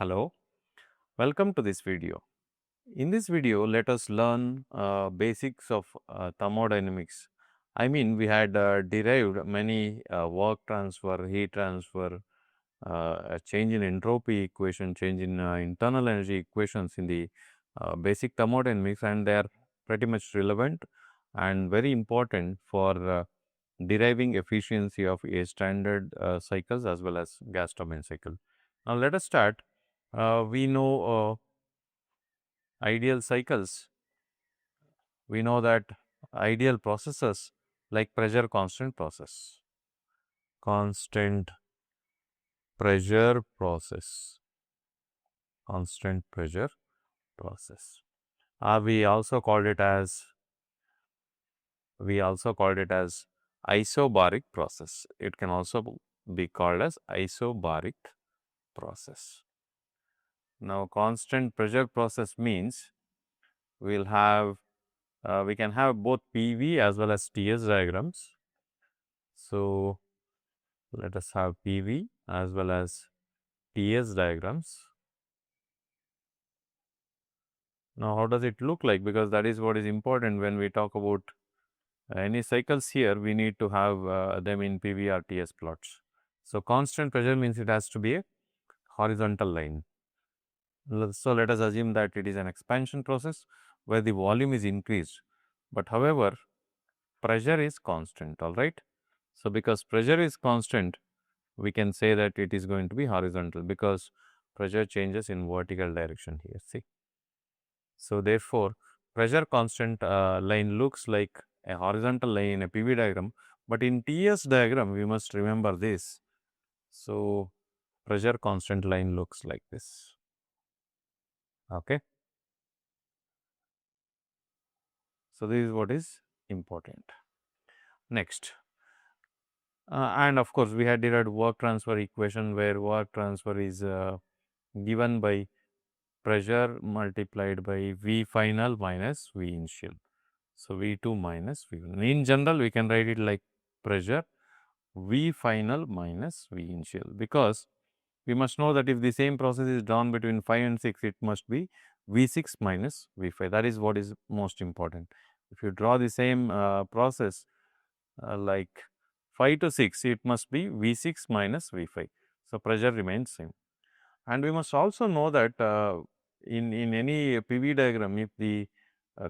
Hello, welcome to this video. In this video, let us learn basics of thermodynamics. I mean, we had derived many work transfer, heat transfer, a change in entropy equation, change in internal energy equations in the basic thermodynamics, and they are pretty much relevant and very important for deriving efficiency of a standard cycles as well as gas turbine cycle. Now, let us start. We know ideal cycles. We know that ideal processes like pressure constant process, constant pressure process, constant pressure process. We also called it as isobaric process. It can also be called as isobaric process. Now, constant pressure process means we can have both PV as well as TS diagrams. So, let us have PV as well as TS diagrams. Now, how does it look like? Because that is what is important when we talk about any cycles here, we need to have them in PV or TS plots. So, constant pressure means it has to be a horizontal line. So, let us assume that it is an expansion process where the volume is increased, but however, pressure is constant, all right. So, because pressure is constant, we can say that it is going to be horizontal because pressure changes in vertical direction here, see. So, therefore, pressure constant line looks like a horizontal line in a PV diagram, but in TS diagram we must remember this. So, pressure constant line looks like this. Okay. So, this is what is important. Next, and of course, we had derived work transfer equation where work transfer is given by pressure multiplied by V final minus V initial. So, V2 minus V1. In general, we can write it like pressure V final minus V initial, because we must know that if the same process is drawn between 5 and 6, it must be V6 minus V5. That is what is most important. If you draw the same process like 5 to 6, it must be V6 minus V5. So, pressure remains same. And we must also know that in any PV diagram, if the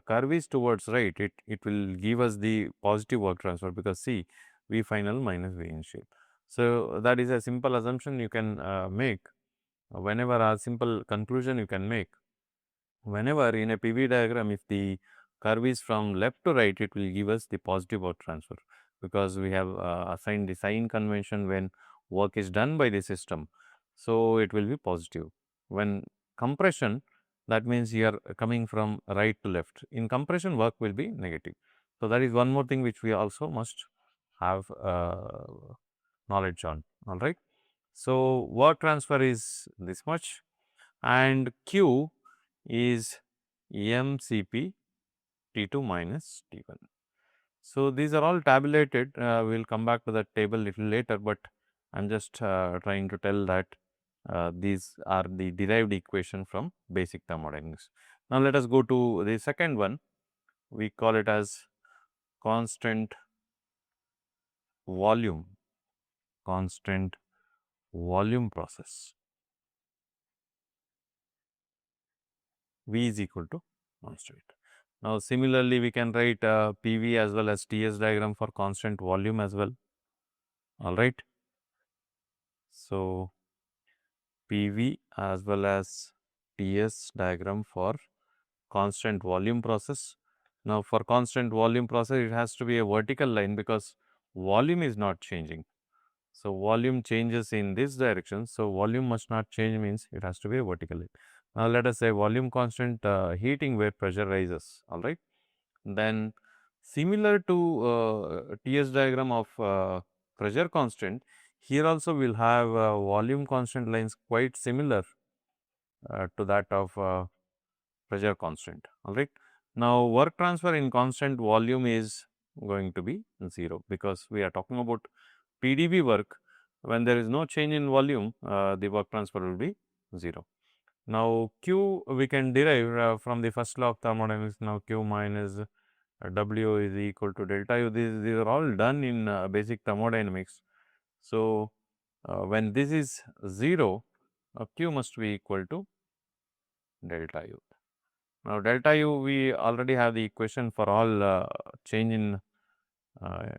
curve is towards right, it will give us the positive work transfer, because see, V final minus V initial. So, that is a simple assumption you can make whenever a simple conclusion you can make. Whenever in a PV diagram, if the curve is from left to right, it will give us the positive work transfer, because we have assigned the sign convention when work is done by the system. So, it will be positive. When compression, that means you are coming from right to left. In compression, work will be negative. So, that is one more thing which we also must have knowledge on, all right. So, work transfer is this much, and Q is mCp T2 minus T1. So, these are all tabulated. We will come back to that table little later, but I am just trying to tell that these are the derived equation from basic thermodynamics. Now, let us go to the second one. We call it as constant volume process. V is equal to constant. Now, similarly, we can write PV as well as TS diagram for constant volume as well, all right. So, PV as well as TS diagram for constant volume process. Now, for constant volume process, it has to be a vertical line because volume is not changing. So, volume changes in this direction. So, volume must not change, means it has to be a vertical line. Now, let us say volume constant heating where pressure rises, all right. Then similar to TS diagram of pressure constant, here also we will have volume constant lines quite similar to that of pressure constant, all right. Now, work transfer in constant volume is going to be 0, because we are talking about PdV work. When there is no change in volume, the work transfer will be 0. Now, Q we can derive from the first law of thermodynamics. Now, Q minus W is equal to delta U. These are all done in basic thermodynamics. So, when this is 0, Q must be equal to delta U. Now, delta U we already have the equation for all change in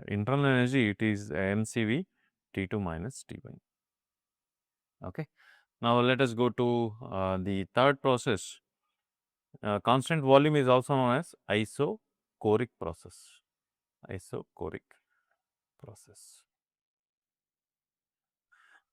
internal energy. It is mCV T2 minus T1. Okay. Now, let us go to the third process. Constant volume is also known as isochoric process. Isochoric process.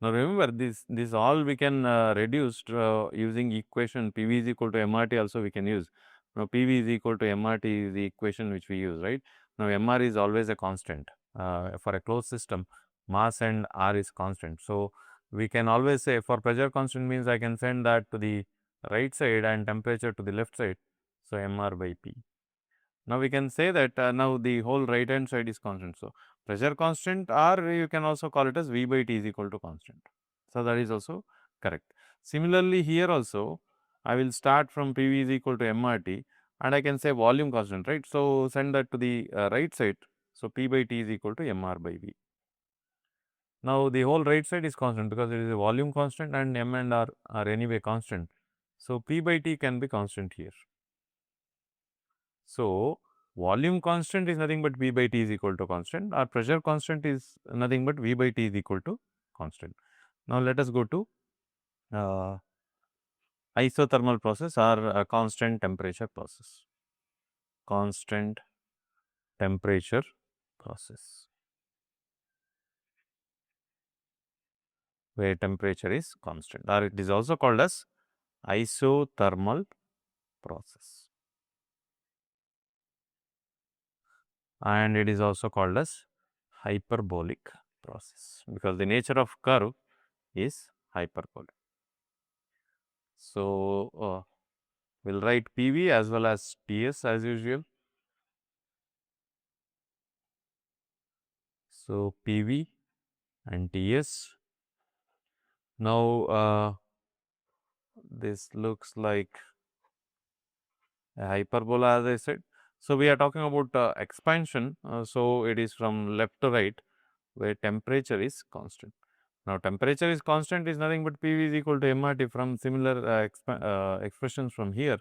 Now, remember this all we can reduce using equation PV is equal to MRT also we can use. Now, PV is equal to MRT is the equation which we use, right. Now, MR is always a constant for a closed system, mass and R is constant. So, we can always say for pressure constant means I can send that to the right side and temperature to the left side. So, MR by P. Now, we can say that now the whole right hand side is constant. So, pressure constant or you can also call it as V by T is equal to constant. So, that is also correct. Similarly, here also I will start from PV is equal to MRT and I can say volume constant, right. So, send that to the right side. So, P by T is equal to MR by V. Now, the whole right side is constant because it is a volume constant and M and R are anyway constant. So, P by T can be constant here. So, volume constant is nothing but V by T is equal to constant, or pressure constant is nothing but V by T is equal to constant. Now, let us go to isothermal process or constant temperature process. Constant temperature process, where temperature is constant, or it is also called as isothermal process, and it is also called as hyperbolic process because the nature of curve is hyperbolic. So, we will write PV as well as TS as usual. So, PV and TS. Now, this looks like a hyperbola as I said. So, we are talking about expansion. So, it is from left to right where temperature is constant. Now, temperature is constant is nothing but PV is equal to MRT from similar expressions from here.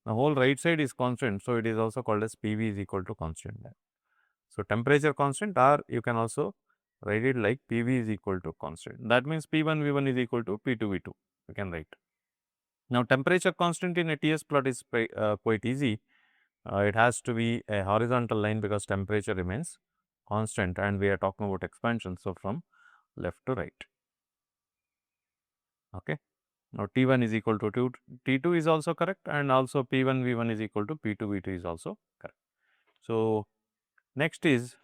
The whole right side is constant. So, it is also called as PV is equal to constant. So, temperature constant, or you can also write it like PV is equal to constant. That means P1 V1 is equal to P2 V2. You can write. Now, temperature constant in a TS plot is quite easy. It has to be a horizontal line because temperature remains constant and we are talking about expansion. So, from left to right. Okay. Now, T1 is equal to T2 is also correct, and also P1 V1 is equal to P2 V2 is also correct. So, next is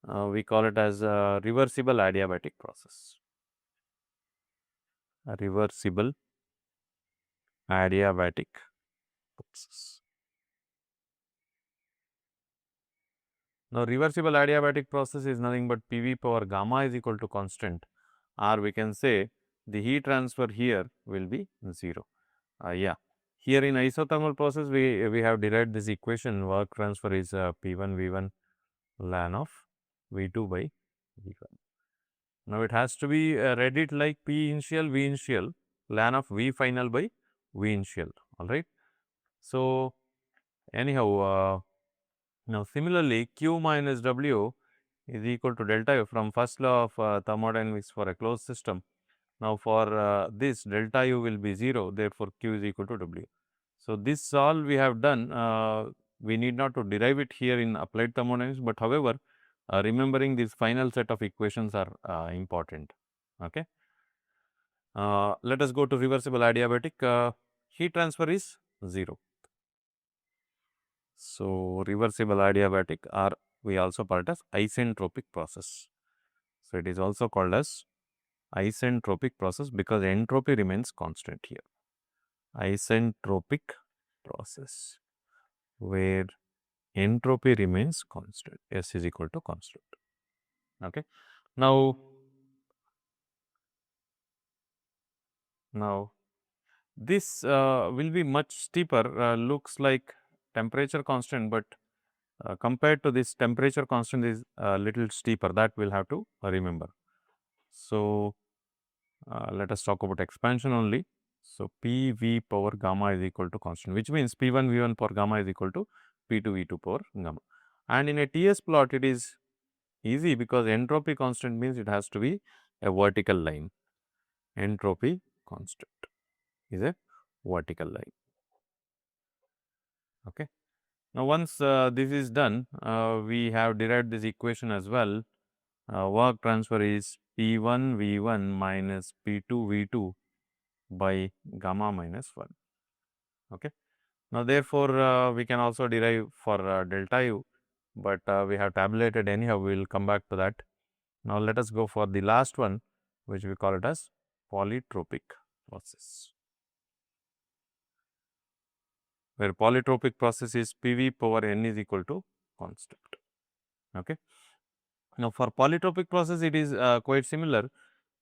we call it as a reversible adiabatic process. A reversible adiabatic process. Now, reversible adiabatic process is nothing but PV power gamma is equal to constant, or we can say the heat transfer here will be 0. Yeah, here in isothermal process we have derived this equation, work transfer is P1 V1 ln of V2 by V1. Now, it has to be read it like P initial V initial ln of V final by V initial, alright. So, anyhow, now similarly Q minus W is equal to delta U from first law of thermodynamics for a closed system. Now, for this delta U will be 0, therefore, Q is equal to W. So, this all we have done, we need not to derive it here in applied thermodynamics, but however, remembering this final set of equations are important. Okay. Let us go to reversible adiabatic. Heat transfer is 0. So, reversible adiabatic, or we also call it as isentropic process. So, it is also called as isentropic process because entropy remains constant here. Isentropic process where entropy remains constant, S is equal to constant. Okay. Now this will be much steeper, looks like temperature constant, but compared to this temperature constant is a little steeper, that we will have to remember. So, let us talk about expansion only. So, P V power gamma is equal to constant, which means P1 V1 power gamma is equal to P2 V2 power gamma. And in a TS plot, it is easy because entropy constant means it has to be a vertical line. Entropy constant is a vertical line. Okay. Now, once this is done, we have derived this equation as well. Work transfer is P1 V1 minus P2 V2 by gamma minus 1. Okay. Now, therefore, we can also derive for delta U, but we have tabulated anyhow, we will come back to that. Now, let us go for the last one, which we call it as polytropic process, where polytropic process is PV power n is equal to constant. Okay. Now, for polytropic process, it is quite similar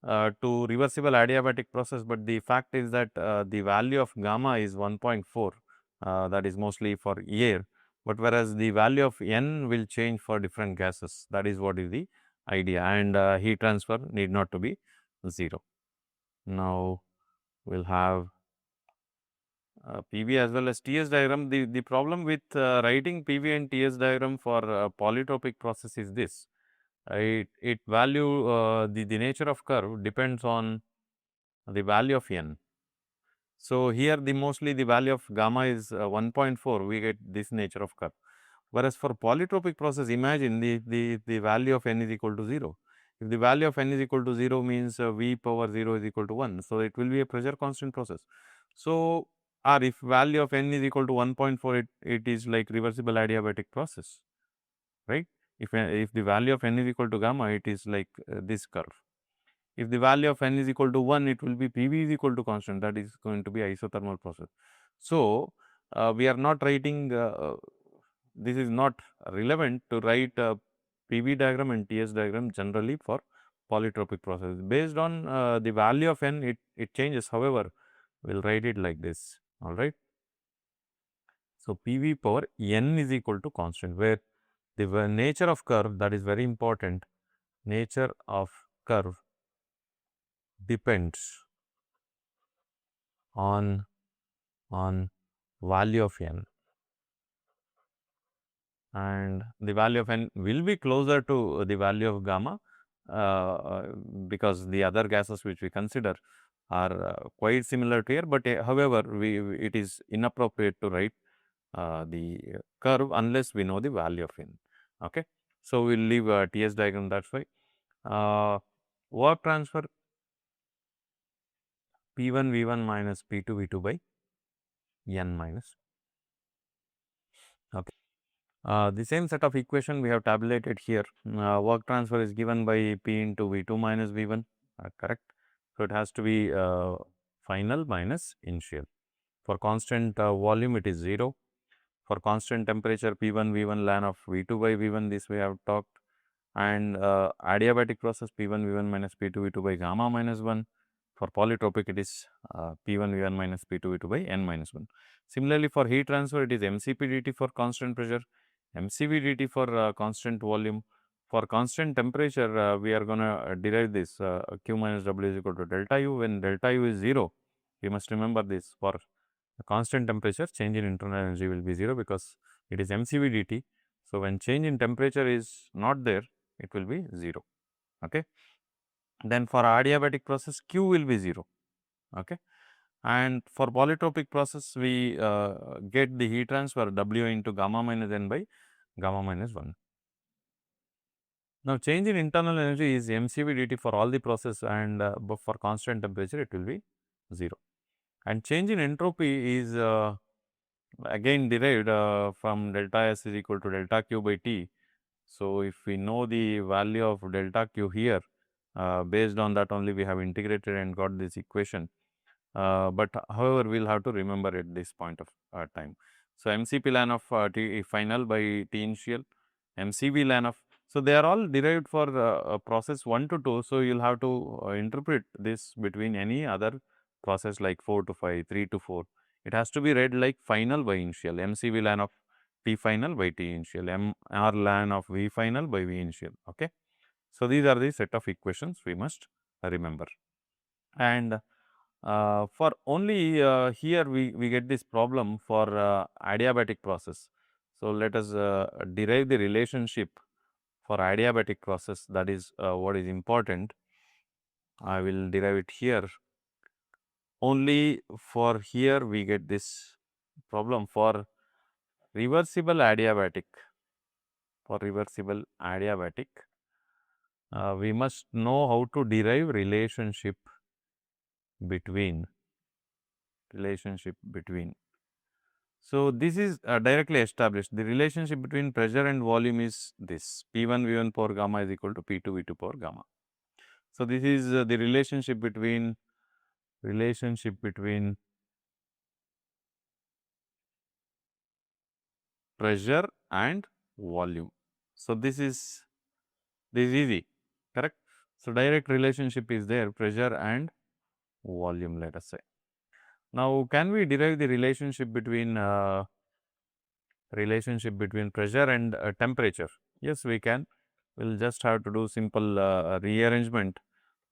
to reversible adiabatic process, but the fact is that the value of gamma is 1.4, that is mostly for air, but whereas the value of n will change for different gases. That is what is the idea, and heat transfer need not to be 0. Now, we will have PV as well as TS diagram. The problem with writing PV and TS diagram for polytropic process is this. It value the nature of curve depends on the value of n. So, here the mostly the value of gamma is 1.4, we get this nature of curve. Whereas, for polytropic process, imagine the value of n is equal to 0. If the value of n is equal to 0 means V power 0 is equal to 1. So, it will be a pressure constant process. So, or if value of n is equal to 1.4, it is like reversible adiabatic process, right. If the value of n is equal to gamma, it is like this curve. If the value of n is equal to 1, it will be PV is equal to constant, that is going to be isothermal process. So, we are not writing, this is not relevant to write PV diagram and TS diagram generally for polytropic process. Based on the value of n, it changes. However, we will write it like this, all right. So, PV power n is equal to constant, where the nature of curve, that is very important, nature of curve depends on value of n, and the value of n will be closer to the value of gamma because the other gases which we consider are quite similar to air, but however, it is inappropriate to write the curve unless we know the value of n. Okay. So, we will leave a TS diagram, that is why. Work transfer P1 V1 minus P2 V2 by n minus. Okay. The same set of equation we have tabulated here. Work transfer is given by P into V2 minus V1, correct. So, it has to be final minus initial. For constant volume, it is 0. For constant temperature, P1 V1 ln of V2 by V1, this we have talked, and adiabatic process P1 V1 minus P2 V2 by gamma minus 1. For polytropic, it is P1 V1 minus P2 V2 by n minus 1. Similarly, for heat transfer, it is mCp dt for constant pressure, mCv dt for constant volume. For constant temperature, we are going to derive this Q minus W is equal to delta U. When delta U is 0, we must remember this. For constant temperature, change in internal energy will be 0 because it is mCv dt. So, when change in temperature is not there, it will be 0. Okay. Then for adiabatic process, Q will be 0. Okay. And for polytropic process, we get the heat transfer W into gamma minus n by gamma minus 1. Now, change in internal energy is mCv dt for all the process, and for constant temperature, it will be 0. And change in entropy is again derived from delta S is equal to delta Q by T. So, if we know the value of delta Q here, based on that only we have integrated and got this equation. But however, we will have to remember at this point of time. So, mCp ln of T final by T initial, mCv ln of. So, they are all derived for process 1 to 2. So, you will have to interpret this between any other process like 4 to 5, 3 to 4, it has to be read like final by initial, MCV ln of T final by T initial, MR ln of V final by V initial. Okay. So, these are the set of equations we must remember. And for only here we get this problem for adiabatic process. So, let us derive the relationship for adiabatic process, that is what is important. I will derive it here. Only for here we get this problem for reversible adiabatic. For reversible adiabatic, we must know how to derive relationship between. So, this is directly established. The relationship between pressure and volume is this: P1 V1 power gamma is equal to P2 V2 power gamma. So, this is the relationship between pressure and volume. So, this is easy, correct. So, direct relationship is there, pressure and volume, let us say. Now, can we derive the relationship between pressure and temperature? Yes, we can. We will just have to do simple rearrangement,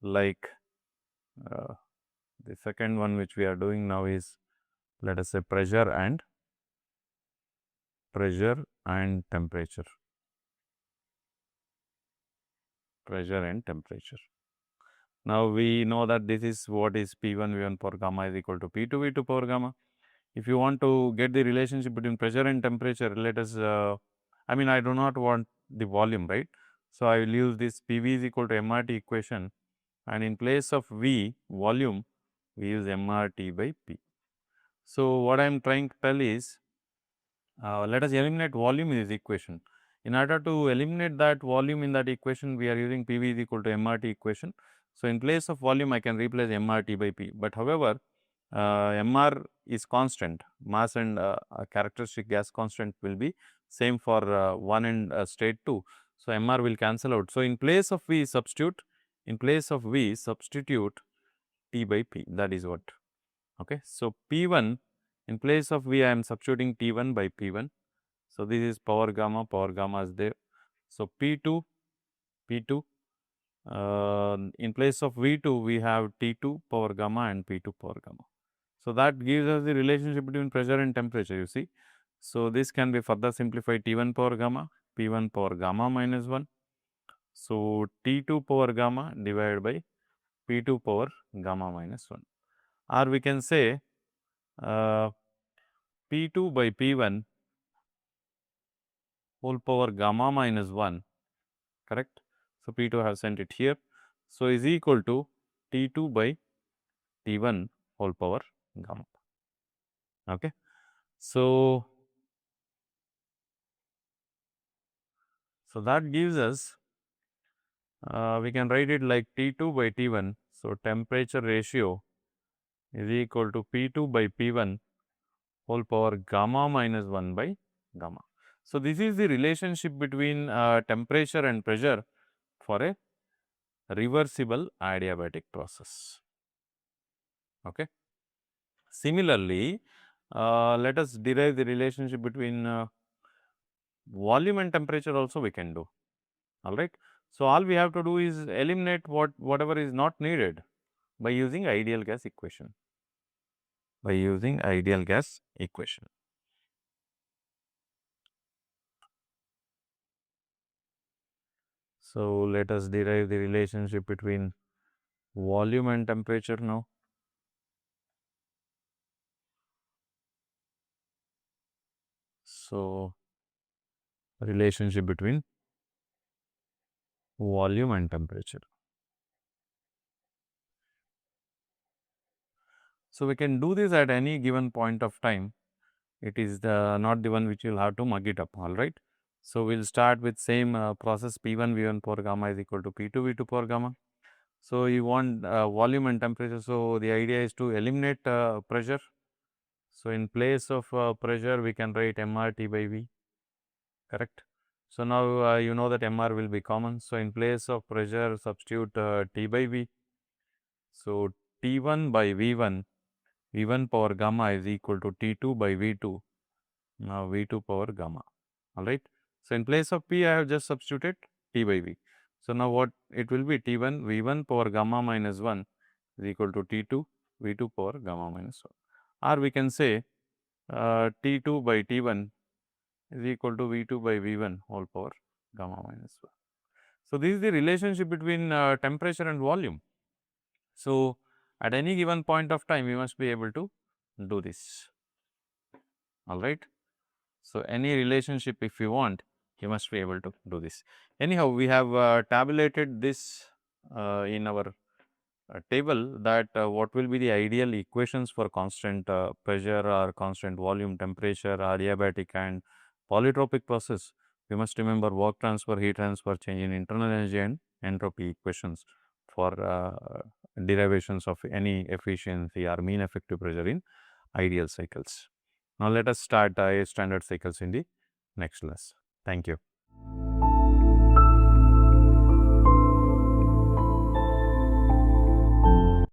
like the second one which we are doing now is, let us say, pressure and temperature. Now, we know that this is what is P1 V1 power gamma is equal to P2 V2 power gamma. If you want to get the relationship between pressure and temperature, let us, I mean, I do not want the volume, right. So, I will use this PV is equal to MRT equation, and in place of V volume, we use MRT by P. So, what I am trying to tell is, let us eliminate volume in this equation. In order to eliminate that volume in that equation, we are using PV is equal to MRT equation. So, in place of volume, I can replace MRT by P, but however, MR is constant, mass and characteristic gas constant will be same for 1 and state 2. So, MR will cancel out. So, in place of V substitute, T by P, that is what. Okay. So, P1 in place of V I am substituting T1 by P1. So, this is power gamma is there. So, P2 in place of V2 we have T2 power gamma and P2 power gamma. So, that gives us the relationship between pressure and temperature, you see. So, this can be further simplified T1 power gamma, P1 power gamma minus 1. So, T2 power gamma divided by P2 power gamma minus 1, or we can say P2 by P1 whole power gamma minus 1, correct. So, P2 I have sent it here. So, is equal to T2 by T1 whole power gamma. Okay. So, that gives us, we can write it like T2 by T1. So, temperature ratio is equal to P2 by P1 whole power gamma minus 1 by gamma. So, this is the relationship between temperature and pressure for a reversible adiabatic process. Okay. Similarly, let us derive the relationship between volume and temperature also we can do, all right. So, all we have to do is eliminate whatever is not needed by using ideal gas equation. So, let us derive the relationship between volume and temperature now. So, relationship between volume and temperature. So, we can do this at any given point of time. It is not the one which you will have to mug it up, all right. So, we will start with same process P1 V1 power gamma is equal to P2 V2 power gamma. So, you want volume and temperature. So, the idea is to eliminate pressure. So, in place of pressure, we can write MRT by V, correct. So, now you know that MR will be common. So, in place of pressure, substitute T by V. So, T1 by V1, V1 power gamma is equal to T2 by V2, now V2 power gamma, alright. So, in place of P I have just substituted T by V. So, now what it will be T1 V1 power gamma minus 1 is equal to T2 V2 power gamma minus 1, or we can say T2 by T1 is equal to V2 by V1 whole power gamma minus 1. So, this is the relationship between temperature and volume. So, at any given point of time, we must be able to do this, alright. So, any relationship if you want, you must be able to do this. Anyhow, we have tabulated this in our table, that what will be the ideal equations for constant pressure or constant volume, temperature, adiabatic and polytropic process. We must remember work transfer, heat transfer, change in internal energy and entropy equations for derivations of any efficiency or mean effective pressure in ideal cycles. Now, let us start standard cycles in the next class. Thank you.